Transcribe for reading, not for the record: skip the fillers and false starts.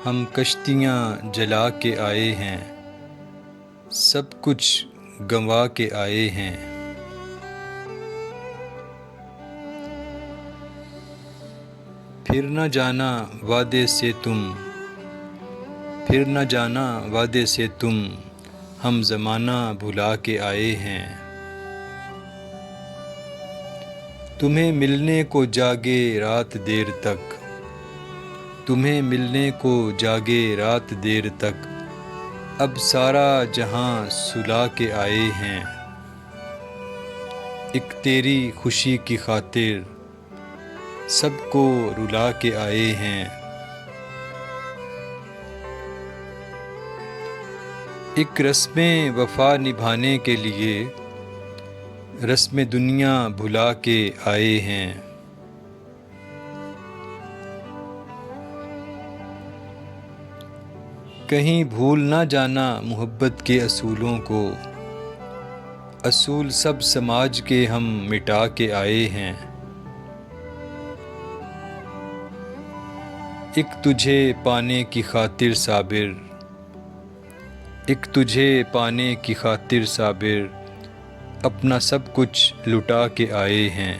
ہم کشتیاں جلا کے آئے ہیں، سب کچھ گنوا کے آئے ہیں۔ پھر نہ جانا وعدے سے تم، پھر نہ جانا وعدے سے تم، ہم زمانہ بھلا کے آئے ہیں۔ تمہیں ملنے کو جاگے رات دیر تک، تمہیں ملنے کو جاگے رات دیر تک، اب سارا جہاں سلا کے آئے ہیں۔ ایک تیری خوشی کی خاطر سب کو رلا کے آئے ہیں۔ ایک رسم وفا نبھانے کے لیے رسم دنیا بھلا کے آئے ہیں۔ کہیں بھول نہ جانا محبت کے اصولوں کو، اصول سب سماج کے ہم مٹا کے آئے ہیں۔ ایک تجھے پانے کی خاطر صابر، ایک تجھے پانے کی خاطر صابر، اپنا سب کچھ لٹا کے آئے ہیں۔